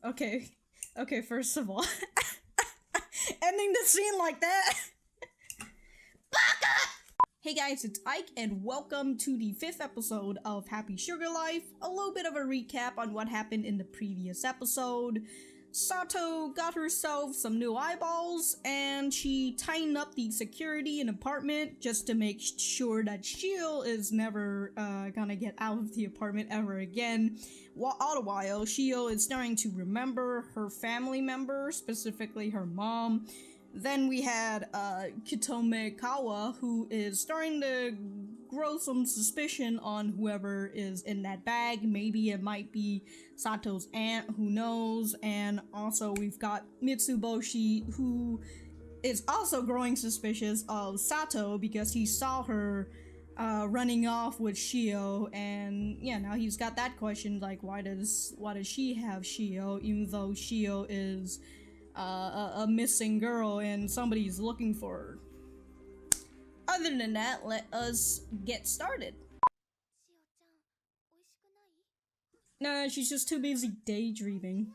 Okay. Okay, first of all. Ending the scene like that. Hey guys, it's Ike and welcome to the 5th episode of Happy Sugar Life. A little bit of a recap on what happened in the previous episode. Satou got herself some new eyeballs and she tightened up the security in the apartment just to make sure that Shio is never gonna get out of the apartment ever again. All the while, Shio is starting to remember her family member, specifically her mom. Then we had Kitome Kawa, who is starting to grow some suspicion on whoever is in that bag. Maybe it might be Satou's aunt, who knows. And also we've got Mitsuboshi, who is also growing suspicious of Satou because he saw her running off with Shio, and yeah, now he's got that question, like, why does she have Shio, even though Shio is a missing girl and somebody's looking for her. Other than that, let us get started. Nah, she's just too busy daydreaming.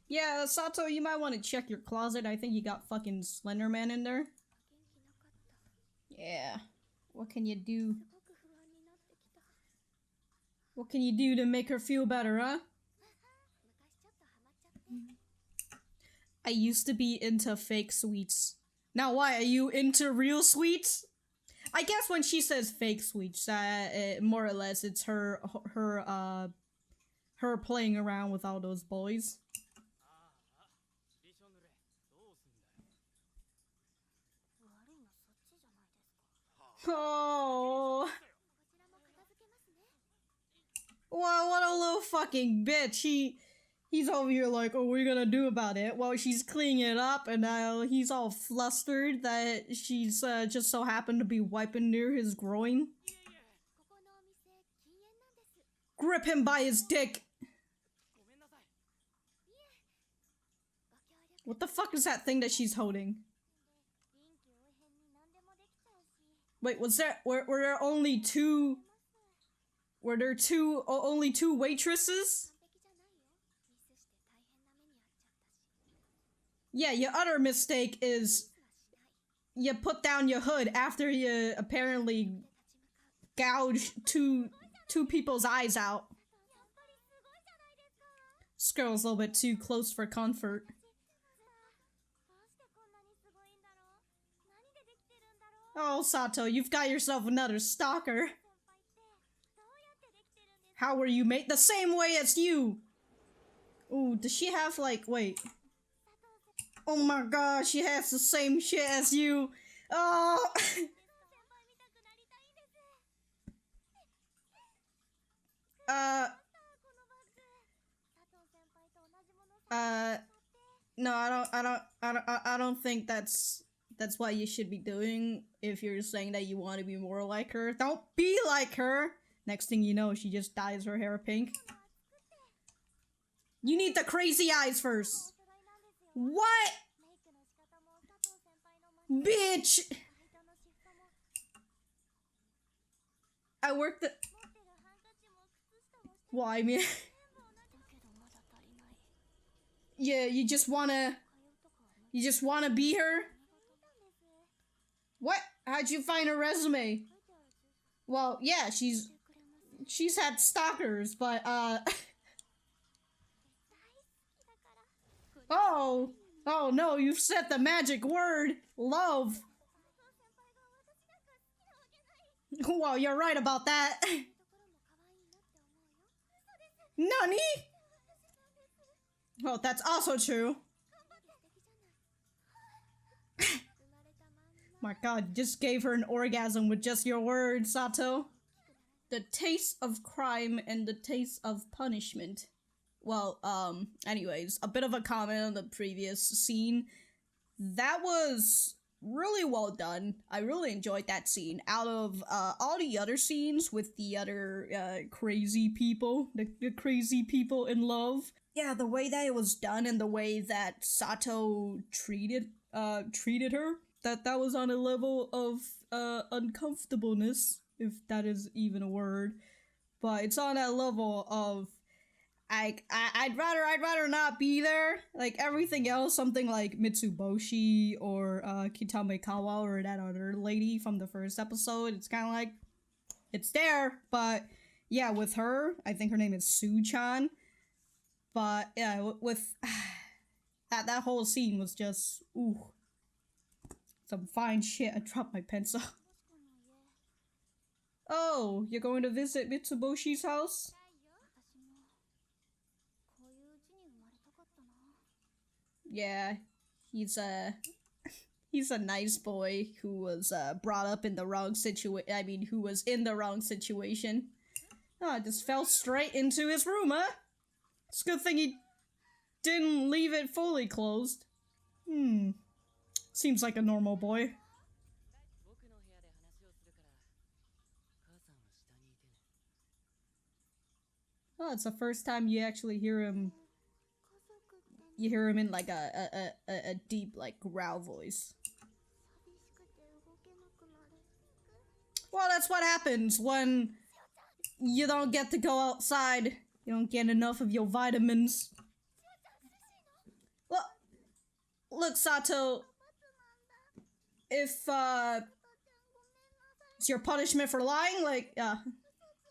Yeah, Satou, you might want to check your closet. I think you got fucking Slenderman in there. Yeah. What can you do? What can you do to make her feel better, huh? I used to be into fake sweets. Now why, are you into real sweets? I guess when she says fake sweets, more or less it's her playing around with all those boys. Oh. Wow, what a little fucking bitch. He's over here like, oh, what are you gonna do about it? Well, she's cleaning it up, and now he's all flustered that she's just so happened to be wiping near his groin. Grip him by his dick! What the fuck is that thing that she's holding? Wait, were there only two... Were there only two waitresses? Yeah, your other mistake is you put down your hood after you apparently gouged two people's eyes out. This girl's a little bit too close for comfort. Oh, Satou, you've got yourself another stalker. How were you made? The same way as you! Ooh, does she have, like, wait. Oh my god, she has the same shit as you! Oh! No, I don't think that's what you should be doing if you're saying that you want to be more like her. Don't be like her! Next thing you know, she just dyes her hair pink. You need the crazy eyes first. What? Bitch! I worked the... Well, I mean... Yeah, you just wanna be her? What? How'd you find her resume? Well, yeah, she's had stalkers, but, Oh! Oh no, you've said the magic word! Love! Well, you're right about that. Nani? Oh, that's also true. My god, you just gave her an orgasm with just your words, Satou. The taste of crime and the taste of punishment. Well, anyways, a bit of a comment on the previous scene. That was really well done. I really enjoyed that scene. Out of, all the other scenes with the other, crazy people, the crazy people in love. Yeah, the way that it was done and the way that Satou treated her, that was on a level of, uncomfortableness, if that is even a word. but it's on that level of I'd rather not be there. Like everything else, something like Mitsuboshi or Kitamekawa or that other lady from the first episode, it's kind of like it's there, but yeah, with her, I think her name is Su-chan. But yeah, with that whole scene was just ooh, some fine shit. I dropped my pencil. Oh, you're going to visit Mitsuboshi's house? Yeah, he's a nice boy who was brought up in the wrong situation. I mean, who was in the wrong situation. Oh, I just fell straight into his room, huh? It's a good thing he didn't leave it fully closed. Seems like a normal boy. Oh, it's the first time you actually hear him. You hear him in like a deep, like, growl voice. Well, that's what happens when you don't get to go outside. You don't get enough of your vitamins. Look, Sato. If, it's your punishment for lying, like,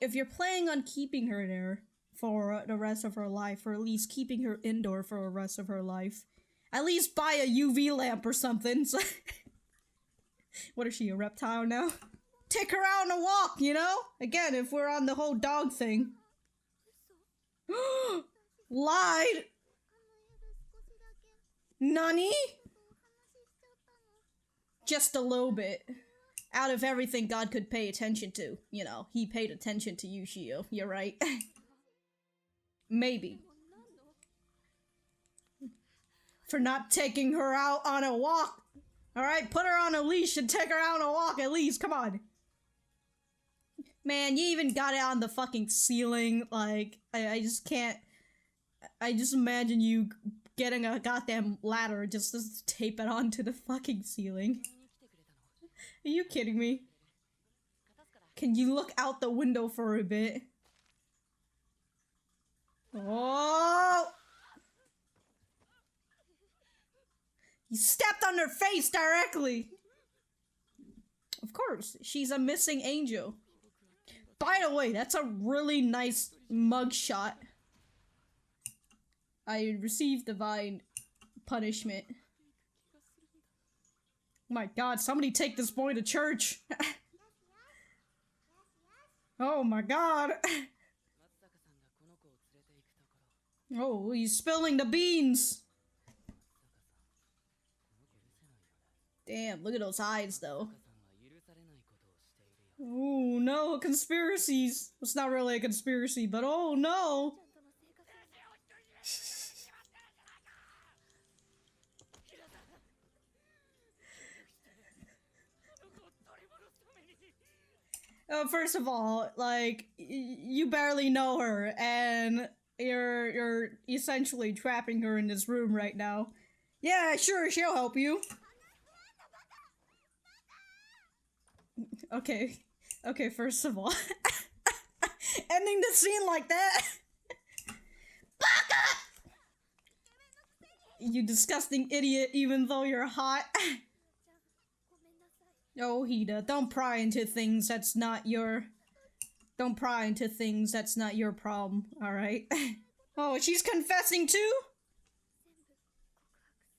if you're planning on keeping her there for the rest of her life, or at least keeping her indoor for the rest of her life, at least buy a UV lamp or something. So what is she, a reptile now? Take her out on a walk, you know? Again, if we're on the whole dog thing. Lied! Nani? Just a little bit. Out of everything God could pay attention to, you know, he paid attention to you, Shio. You're right. Maybe. For not taking her out on a walk. Alright, put her on a leash and take her out on a walk at least, come on. Man, you even got it on the fucking ceiling, like, I just can't... I just imagine you getting a goddamn ladder just to tape it onto the fucking ceiling. Are you kidding me? Can you look out the window for a bit? Oh! You stepped on her face directly! Of course, she's a missing angel. By the way, that's a really nice mugshot. I received divine punishment. My god, somebody take this boy to church! Oh my god! Oh, he's spilling the beans! Damn, look at those eyes though. Oh no, conspiracies! It's not really a conspiracy, but oh no! First of all, like, you barely know her, and you're essentially trapping her in this room right now. Yeah, sure, she'll help you. Okay, first of all. Ending the scene like that? Baka! You disgusting idiot, even though you're hot. Oh, Hida, don't pry into things that's not your... Don't pry into things that's not your problem, alright? Oh, she's confessing too?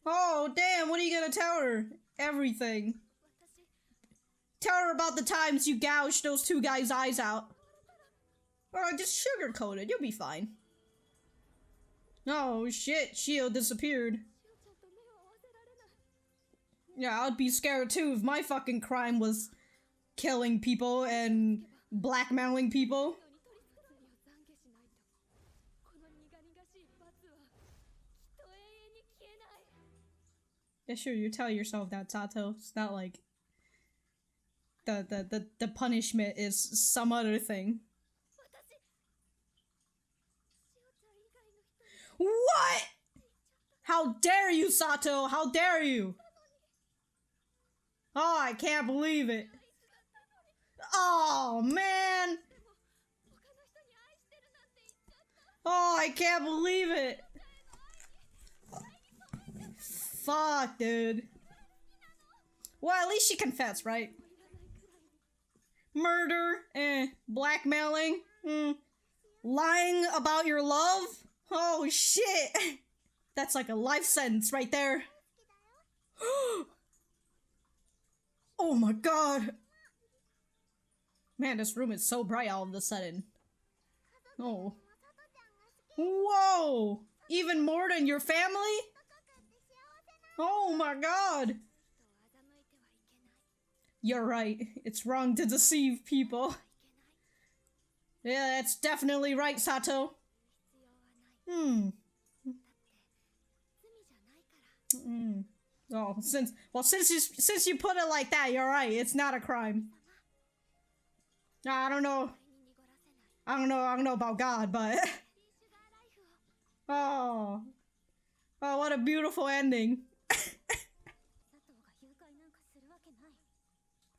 Oh, damn, what are you gonna tell her? Everything. Tell her about the times you gouged those two guys' eyes out. Or just sugarcoat it, you'll be fine. Oh, shit, Shio disappeared. Yeah, I'd be scared too if my fucking crime was killing people and blackmailing people. Yeah, sure, you tell yourself that, Sato. It's not like the punishment is some other thing. What? How dare you, Sato? How dare you? Oh, I can't believe it. Oh, man. can't believe it! Fuck, dude. Well, at least she confessed, right? Murder, blackmailing, lying about your love? Oh shit! That's like a life sentence right there. Oh my god! Man, this room is so bright all of a sudden. Oh. Whoa! Even more than your family? Oh my god! You're right. It's wrong to deceive people. Yeah, that's definitely right, Satou. Oh, since you put it like that, you're right. It's not a crime. I don't know about God, but oh, what a beautiful ending.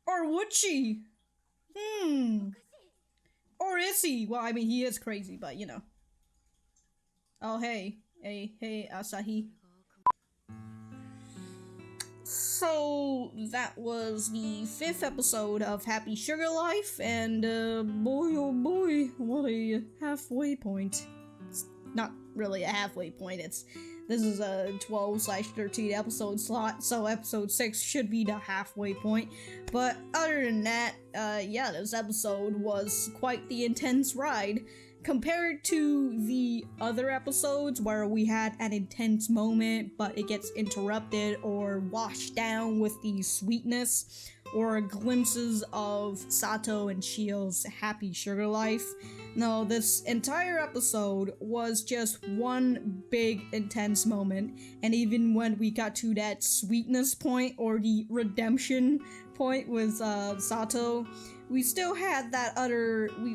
Or would she? Or is he? Well, I mean, he is crazy, but you know. Oh, hey, Asahi. So that was the 5th episode of Happy Sugar Life, and boy oh boy, what a halfway point. It's not really a halfway point, this is a 12/13 episode slot, so episode 6 should be the halfway point. But other than that, yeah, this episode was quite the intense ride. Compared to the other episodes where we had an intense moment, but it gets interrupted or washed down with the sweetness or glimpses of Satou and Shio's happy sugar life. No, this entire episode was just one big intense moment, and even when we got to that sweetness point or the redemption point with Satou, we still had that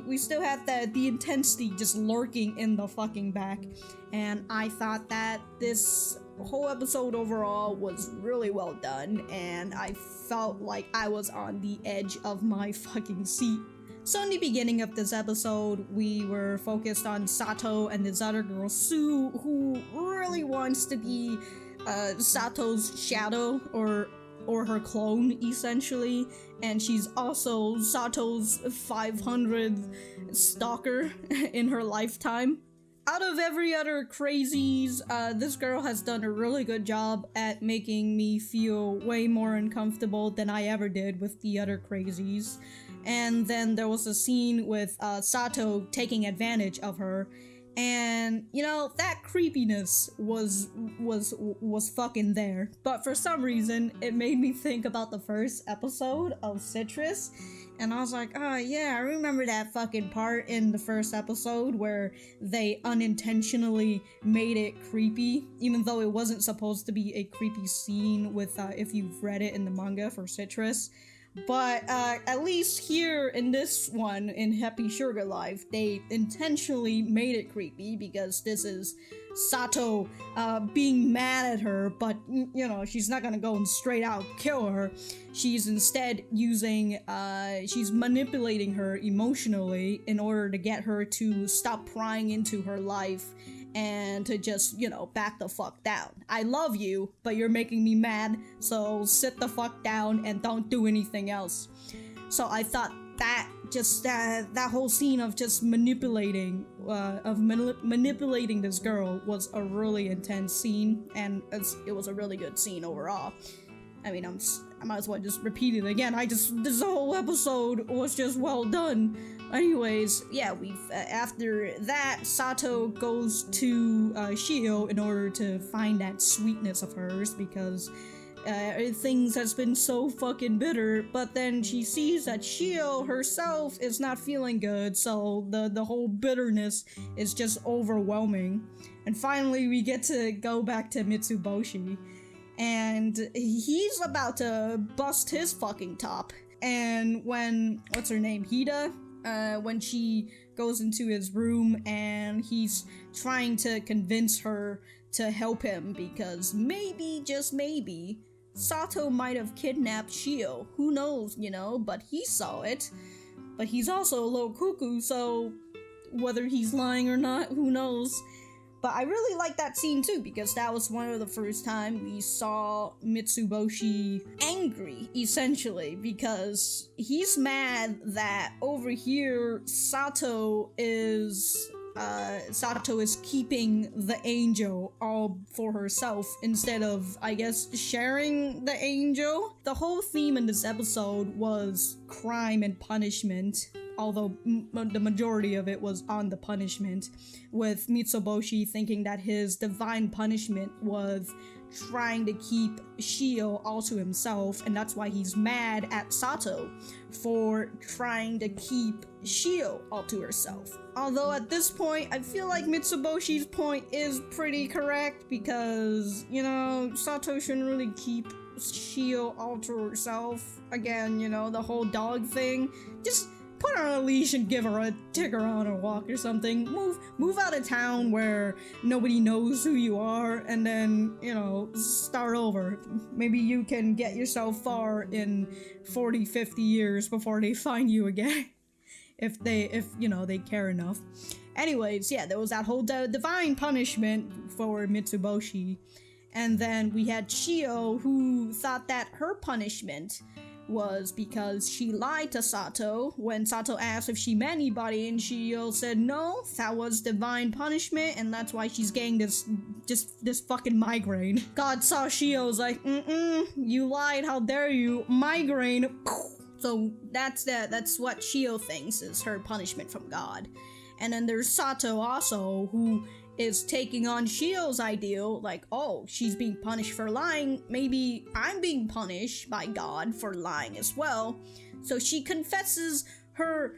we still had the intensity just lurking in the fucking back. And I thought that this whole episode overall was really well done, and I felt like I was on the edge of my fucking seat. So in the beginning of this episode, we were focused on Satou and this other girl, Sue, who really wants to be Satou's shadow, or her clone, essentially, and she's also Satou's 500th stalker in her lifetime. Out of every other crazies, this girl has done a really good job at making me feel way more uncomfortable than I ever did with the other crazies. And then there was a scene with Satou taking advantage of her, and you know, that creepiness was fucking there. But for some reason, it made me think about the first episode of Citrus, and I was like, oh yeah, I remember that fucking part in the first episode where they unintentionally made it creepy, even though it wasn't supposed to be a creepy scene with if you've read it in the manga for Citrus. But at least here in this one, in Happy Sugar Life, they intentionally made it creepy because this is Satou being mad at her, but you know, she's not gonna go and straight out kill her. She's instead using, she's manipulating her emotionally in order to get her to stop prying into her life and to just, you know, back the fuck down. I love you, but you're making me mad, so sit the fuck down and don't do anything else. So I thought that just that whole scene of just manipulating this girl was a really intense scene, and it was a really good scene overall. I mean, I might as well just repeat it again. This whole episode was just well done. Anyways, yeah, after that, Satou goes to Shio in order to find that sweetness of hers, because things has been so fucking bitter. But then she sees that Shio herself is not feeling good, so the whole bitterness is just overwhelming. And finally, we get to go back to Mitsuboshi, and he's about to bust his fucking top. And when, what's her name, Hida? When she goes into his room and he's trying to convince her to help him because maybe, just maybe, Satou might have kidnapped Shio. Who knows, you know, but he saw it. But he's also a little cuckoo, so whether he's lying or not, who knows. But I really like that scene too, because that was one of the first time we saw Mitsuboshi angry, essentially, because he's mad that over here Satou is keeping the angel all for herself instead of, I guess, sharing the angel. The whole theme in this episode was crime and punishment, although the majority of it was on the punishment, with Mitsuboshi thinking that his divine punishment was trying to keep Shio all to himself, and that's why he's mad at Satou for trying to keep Shio all to herself. Although at this point, I feel like Mitsuboshi's point is pretty correct, because, you know, Satou shouldn't really keep Shio all to herself. Again, you know, the whole dog thing. Just put her on a leash and take her on a walk or something. Move out of town where nobody knows who you are, and then, you know, start over. Maybe you can get yourself far in 40, 50 years before they find you again. if you know, they care enough. Anyways, yeah, there was that whole divine punishment for Mitsuboshi. And then we had Shio, who thought that her punishment was because she lied to Satou when Satou asked if she met anybody, and Shio said no, that was divine punishment, and that's why she's getting this fucking migraine. God saw Shio's like, you lied, how dare you, migraine. So that's what Shio thinks is her punishment from God. And then there's Satou also, who is taking on Shio's ideal, like, oh, she's being punished for lying, maybe I'm being punished by God for lying as well. So she confesses her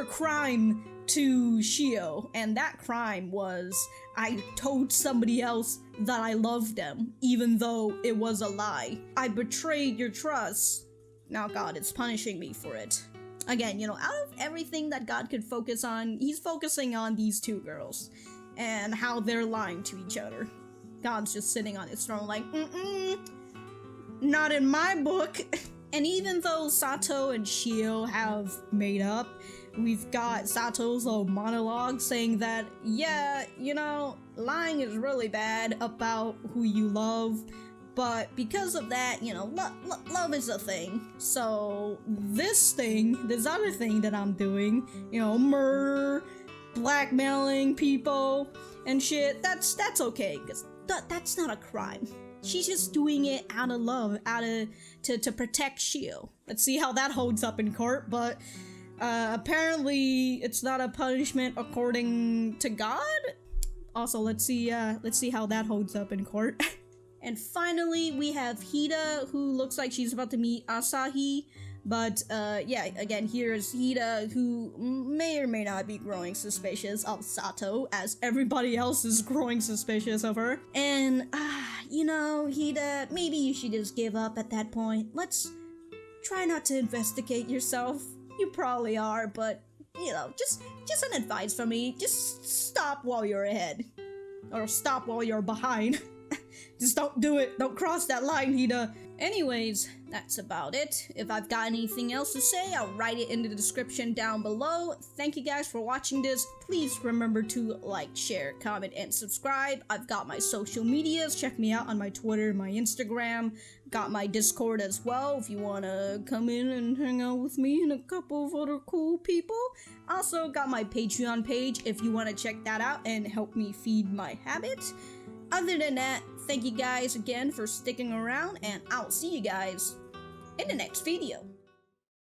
crime to Shio, and that crime was, I told somebody else that I loved them, even though it was a lie. I betrayed your trust. Now God is punishing me for it. Again, you know, out of everything that God could focus on, he's focusing on these two girls and how they're lying to each other. God's just sitting on his throne like, not in my book. And even though Satou and Shio have made up, we've got Satou's little monologue saying that, yeah, you know, lying is really bad about who you love, but because of that, you know, love is a thing. So this other thing that I'm doing, you know, murder, blackmailing people and shit, that's okay, because that's not a crime. She's just doing it out of love, to protect Shio. Let's see how that holds up in court, but apparently it's not a punishment according to God. Also, let's see how that holds up in court. And finally, we have Hida, who looks like she's about to meet Asahi. But, yeah, again, here's Hida, who may or may not be growing suspicious of Satou, as everybody else is growing suspicious of her. And, you know, Hida, maybe you should just give up at that point. Let's try not to investigate yourself. You probably are, but, you know, just an advice from me. Just stop while you're ahead. Or stop while you're behind. Just don't do it. Don't cross that line, Hida. Anyways, that's about it. If I've got anything else to say, I'll write it in the description down below. Thank you guys for watching this. Please remember to like, share, comment, and subscribe. I've got my social medias. Check me out on my Twitter, my Instagram. Got my Discord as well if you want to come in and hang out with me and a couple of other cool people. Also got my Patreon page if you want to check that out and help me feed my habit. Other than that, thank you guys again for sticking around, and I'll see you guys in the next video.